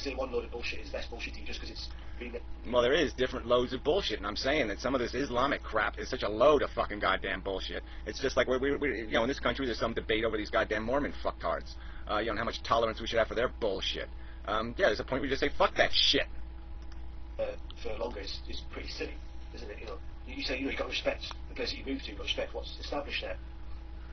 still one load of bullshit is less bullshitty just because it's being... Well, there is different loads of bullshit, and I'm saying that some of this Islamic crap is such a load of fucking goddamn bullshit. It's just like, we you know, in this country there's some debate over these goddamn Mormon fucktards. You know, how much tolerance we should have for their bullshit. Yeah, there's a point where you just say, fuck that shit. For longer is pretty silly, isn't it? You know, you say, you know, you got to respect the place that you move to, you got to respect what's established there.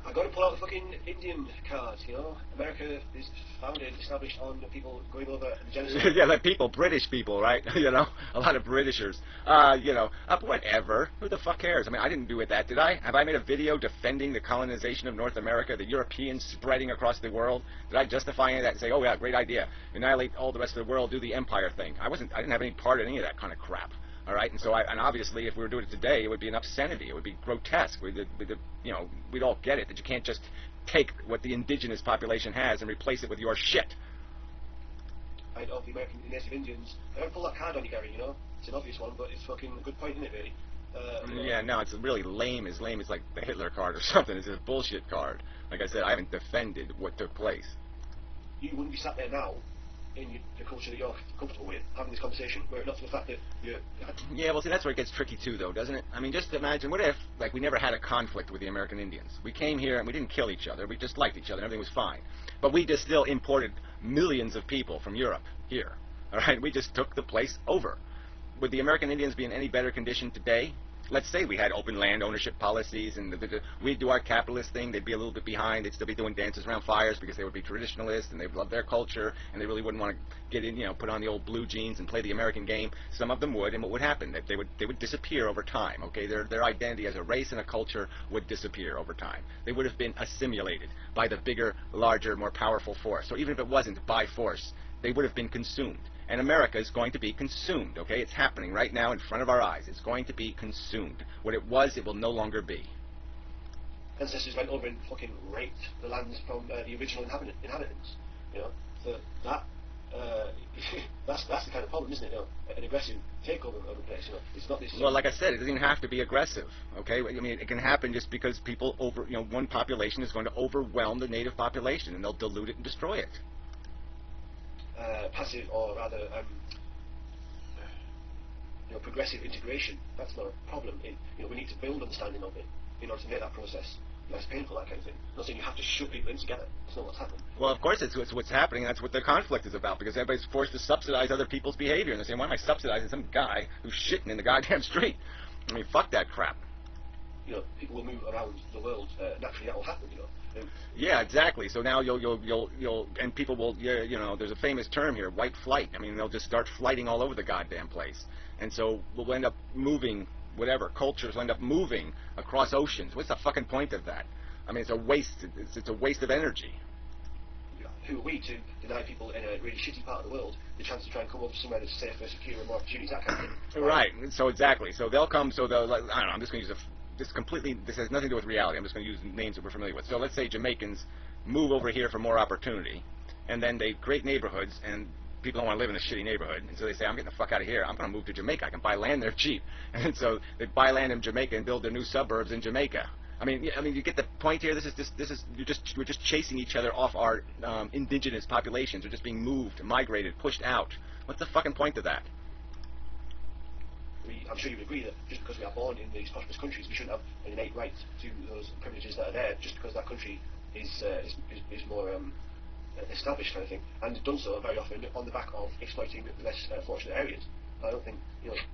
I got to pull out the fucking Indian card, you know. America is founded, established on people going over the genocide. Yeah, like people, British people, right? You know, a lot of Britishers. You know, whatever. Who the fuck cares? I mean, I didn't do it that, did I? Have I made a video defending the colonization of North America, the Europeans spreading across the world? Did I justify any of that and say, oh yeah, great idea, annihilate all the rest of the world, do the empire thing? I didn't have any part in any of that kind of crap. All right, and so and obviously, if we were doing it today, it would be an obscenity. It would be grotesque. You know, we'd all get it that you can't just take what the indigenous population has and replace it with your shit. Right, of the American native Indians, I don't pull that card on you, Gary. You know, it's an obvious one, but it's fucking a good point, isn't it? Really. Yeah, no, it's really lame. As lame as like the Hitler card or something. It's a bullshit card. Like I said, I haven't defended what took place. You wouldn't be sat there now in the culture that you're comfortable with, having this conversation, were it not for the fact that you're... Yeah, well, see, that's where it gets tricky, too, though, doesn't it? I mean, just imagine, what if, like, we never had a conflict with the American Indians? We came here, and we didn't kill each other, we just liked each other, and everything was fine. But we just still imported millions of people from Europe here, all right? We just took the place over. Would the American Indians be in any better condition today? Let's say we had open land ownership policies and we'd do our capitalist thing, they'd be a little bit behind, they'd still be doing dances around fires because they would be traditionalists and they'd love their culture and they really wouldn't want to get in, you know, put on the old blue jeans and play the American game. Some of them would, and what would happen? They would disappear over time, okay? Their identity as a race and a culture would disappear over time. They would have been assimilated by the bigger, larger, more powerful force. So even if it wasn't by force, they would have been consumed. And America is going to be consumed, okay? It's happening right now in front of our eyes. It's going to be consumed. What it was, it will no longer be. Ancestors went over and fucking raped the lands from the original inhabitants, you know? So that's the kind of problem, isn't it? You know, an aggressive takeover of a place, you know? It's not this... Well, like I said, it doesn't even have to be aggressive, okay? I mean, it can happen just because people one population is going to overwhelm the native population and they'll dilute it and destroy it. Passive or rather progressive integration, that's not a problem. We need to build understanding of it in order to make that process less painful, that kind of thing. I'm not saying you have to shove people in together. That's not what's happening. Well, of course it's what's happening, and that's what the conflict is about, because everybody's forced to subsidize other people's behavior, and they're saying, why am I subsidizing some guy who's shitting in the goddamn street? I mean, fuck that crap. You know, people will move around the world. Naturally, that will happen, you know. Yeah, exactly. So now and people will, you know, there's a famous term here, white flight. I mean, they'll just start flighting all over the goddamn place. And so we'll end up moving, whatever, cultures will end up moving across oceans. What's the fucking point of that? I mean, it's a waste, it's a waste of energy. Who are we to deny people in a really shitty part of the world the chance to try and come over somewhere that's safer, secure, and more opportunities, that kind of thing? Right. So exactly. So they'll come, so they'll, I don't know, I'm just going to use this has nothing to do with reality. I'm just going to use names that we're familiar with. So let's say Jamaicans move over here for more opportunity, and then they create neighborhoods, and people don't want to live in a shitty neighborhood, and so they say, I'm getting the fuck out of here. I'm going to move to Jamaica. I can buy land there cheap. And so they buy land in Jamaica and build their new suburbs in Jamaica. I mean, you get the point here. We're just chasing each other off our indigenous populations. They're just being moved, migrated, pushed out. What's the fucking point of that? I'm sure you would agree that just because we are born in these prosperous countries, we shouldn't have an innate right to those privileges that are there just because that country is more established, kind of thing, and done so very often on the back of exploiting the less fortunate areas. I don't think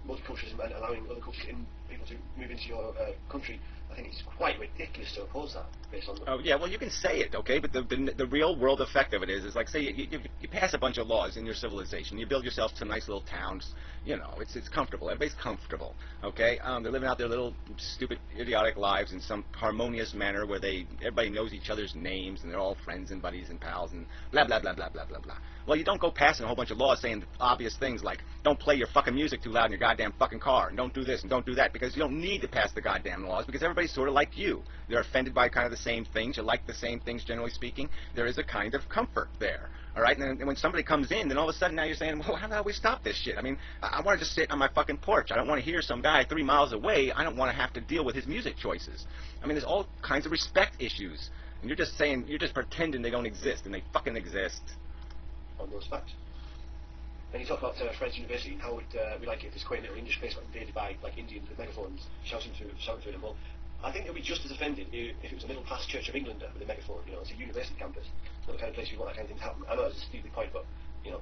multiculturalism and allowing other cultures people to move into your country, I think it's quite ridiculous to oppose that based on... Oh, yeah, well, you can say it, okay, but the real world effect of it is like, say, you pass a bunch of laws in your civilization, you build yourself some nice little towns, you know, it's comfortable, everybody's comfortable, okay? They're living out their little stupid, idiotic lives in some harmonious manner where everybody knows each other's names, and they're all friends and buddies and pals, and blah, blah, blah, blah, blah, blah, blah. Well, you don't go passing a whole bunch of laws saying obvious things like, don't play your fucking music too loud in your goddamn fucking car, and don't do this and don't do that, because you don't need to pass the goddamn laws, because everybody's sort of like you. They're offended by kind of the same things. You like the same things, generally speaking. There is a kind of comfort there, all right? And then when somebody comes in, then all of a sudden now you're saying, well, how do we stop this shit? I mean, I want to just sit on my fucking porch. I don't want to hear some guy 3 miles away. I don't want to have to deal with his music choices. I mean, there's all kinds of respect issues. And you're just pretending they don't exist, and they fucking exist. On respect. And you talk about Friends University and how we like it, this quaint little English place got invaded by like Indians with megaphones shouting through them. Well, I think they'll be just as offended if it was a middle-class Church of Englander with a megaphone. You know, it's a university campus. It's not the kind of place you want that kind of thing to happen. I know it's a stupid point, but you know.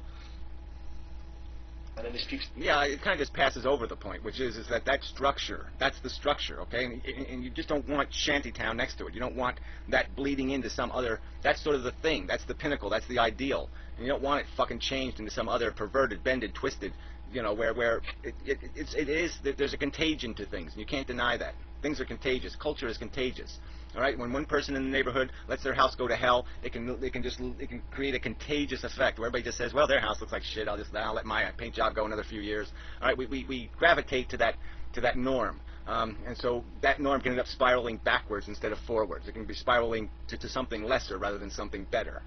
And then this keeps. Yeah, it kind of just passes over the point, which is that structure. That's the structure, okay? And you just don't want Shantytown next to it. You don't want that bleeding into some other. That's sort of the thing. That's the pinnacle. That's the ideal. And you don't want it fucking changed into some other perverted, bended, twisted. You know, where it is. There's a contagion to things, and you can't deny that. Things are contagious. Culture is contagious. All right, when one person in the neighborhood lets their house go to hell, it can create a contagious effect where everybody just says, well, their house looks like shit. I'll let my paint job go another few years. All right, we gravitate to that norm, and so that norm can end up spiraling backwards instead of forwards. It can be spiraling to something lesser rather than something better.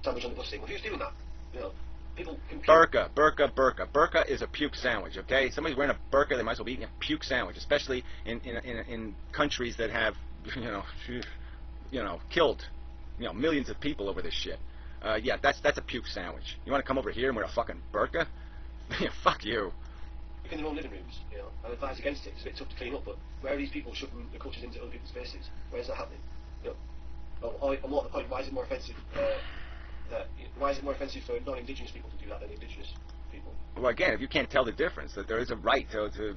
Sandwich on the bus thing. Well, who's doing that? You know, people. Burqa is a puke sandwich. Okay, if somebody's wearing a burqa, they might as well be eating a puke sandwich, especially in countries that have killed, millions of people over this shit. Yeah, that's a puke sandwich. You want to come over here and wear a fucking burqa? Fuck you. In their own living rooms, I advise against it. It's a bit tough to clean up, but where are these people shoving the cultures into other people's faces? Where's that happening? I'm more at the point. Why is it more offensive? Why is it more offensive for non-indigenous people to do that than indigenous people? Well, again, if you can't tell the difference, that there is a right to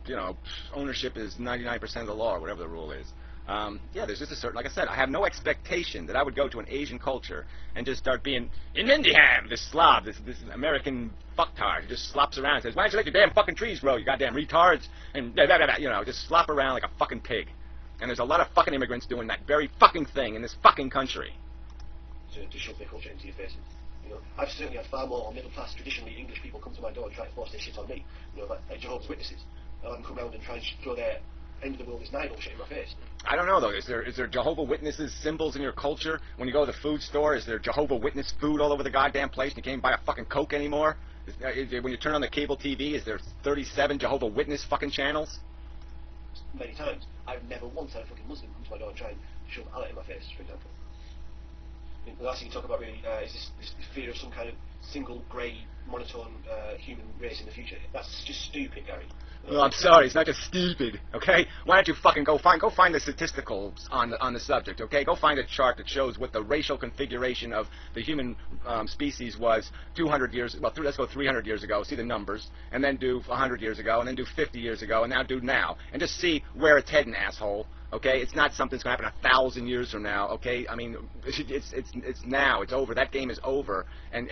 ownership is 99% of the law, or whatever the rule is. Yeah, there's just a certain, like I said, I have no expectation that I would go to an Asian culture and just start being, in Indiham, this slob, this American fucktard who just slops around and says, why don't you let your damn fucking trees grow, you goddamn retards, and blah, blah, blah, blah, just slop around like a fucking pig. And there's a lot of fucking immigrants doing that very fucking thing in this fucking country. To shove their culture into your faces. I've certainly had far more middle-class, traditionally English people come to my door and try to force their shit on me. Like Jehovah's Witnesses. I'll have them come round and try and throw their end of the world is nigh bullshit in my face. I don't know though. Is there Jehovah Witnesses symbols in your culture? When you go to the food store, is there Jehovah Witness food all over the goddamn place and you can't buy a fucking Coke anymore? When you turn on the cable TV, is there 37 Jehovah Witness fucking channels? Many times. I've never once had a fucking Muslim come to my door and try and shove Allah in my face, for example. The last thing you talk about really is this fear of some kind of single grey monotone human race in the future. That's just stupid, Gary. No, I'm sorry, it's not just stupid, okay? Why don't you fucking go find the statisticals on the subject, okay? Go find a chart that shows what the racial configuration of the human species was 200 years, well, let's go 300 years ago, see the numbers, and then do 100 years ago, and then do 50 years ago, and now do now, and just see where it's heading, asshole. Okay, it's not something that's going to happen 1,000 years from now. Okay, I mean, it's now. It's over. That game is over. And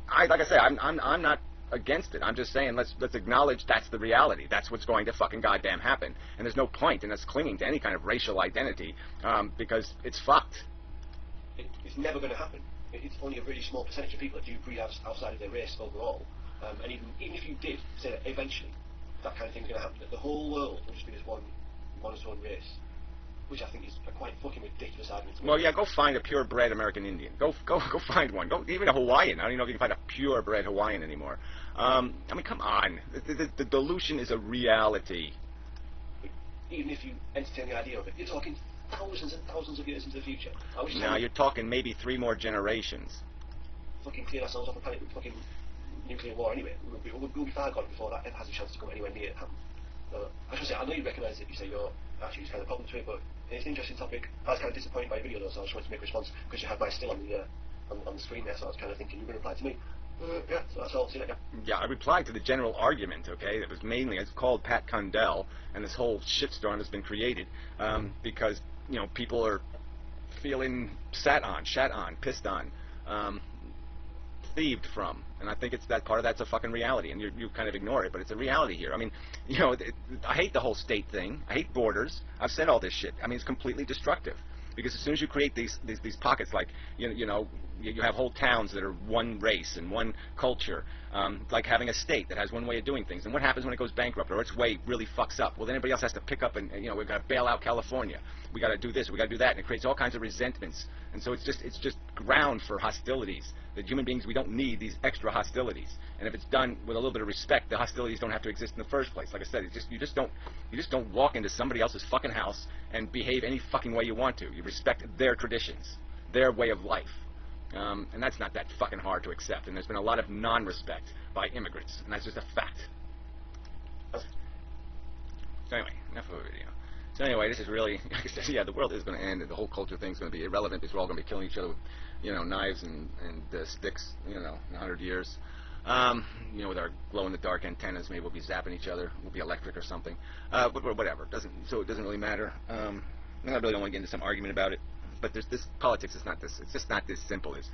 like I say, I'm not against it. I'm just saying let's acknowledge that's the reality. That's what's going to fucking goddamn happen. And there's no point in us clinging to any kind of racial identity because it's fucked. It's never going to happen. It's only a really small percentage of people that do breed outside of their race overall. And even if you did say that eventually that kind of thing's going to happen, that the whole world will just be this one monotone race. Which I think is a quite fucking ridiculous argument. Well, yeah, go find a purebred American Indian. Go find one. Go even a Hawaiian. I don't even know if you can find a purebred Hawaiian anymore. I mean, come on. The dilution is a reality. Even if you entertain the idea of it, you're talking thousands and thousands of years into the future. Now you're talking maybe 3 more generations. Fucking clear ourselves off the planet with fucking nuclear war anyway. We'll be far gone before that ever has a chance to come anywhere near it happen. I should say, I know you recognise it. You say you're actually just kind of problem to it, but it's an interesting topic. I was kind of disappointed by your video though, so I just wanted to make a response because you had my still on the screen there, so I was kind of thinking you were going to reply to me. Yeah, so that's all. See you later. Yeah, I replied to the general argument, okay? It was mainly, it's called Pat Condell, and this whole shitstorm has been created because, people are feeling shat on, pissed on, thieved from. And I think it's that part of that's a fucking reality, and you kind of ignore it, but it's a reality here. I mean, I hate the whole state thing. I hate borders. I've said all this shit. I mean, it's completely destructive. Because as soon as you create these pockets, like you have whole towns that are one race and one culture, like having a state that has one way of doing things. And what happens when it goes bankrupt or its way really fucks up? Well, then everybody else has to pick up and we've got to bail out California. We got to do this. We got to do that, and it creates all kinds of resentments. And so it's just ground for hostilities. That human beings, we don't need these extra hostilities. And if it's done with a little bit of respect, the hostilities don't have to exist in the first place. Like I said, you just don't walk into somebody else's fucking house and behave any fucking way you want to. You respect their traditions, their way of life. And that's not that fucking hard to accept. And there's been a lot of non-respect by immigrants, and that's just a fact. So anyway, enough of a video. So anyway, this is really, like I said, yeah, the world is going to end, and the whole culture thing's going to be irrelevant because we're all going to be killing each other with, knives and sticks, in 100 years. With our glow-in-the-dark antennas, maybe we'll be zapping each other. We'll be electric or something. But whatever. It doesn't really matter. I really don't want to get into some argument about it. But this politics is not this. It's just not this simple as,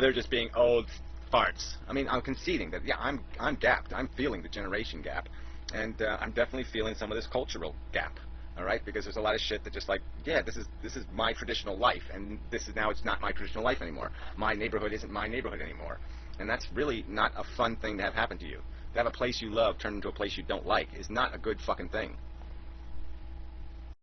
they're just being old farts. I mean, I'm conceding that, yeah, I'm gapped. I'm feeling the generation gap. And I'm definitely feeling some of this cultural gap. All right, because there's a lot of shit that just like, yeah, this is my traditional life, and it's not my traditional life anymore. My neighborhood isn't my neighborhood anymore, and that's really not a fun thing to have happen to you. To have a place you love turn into a place you don't like is not a good fucking thing.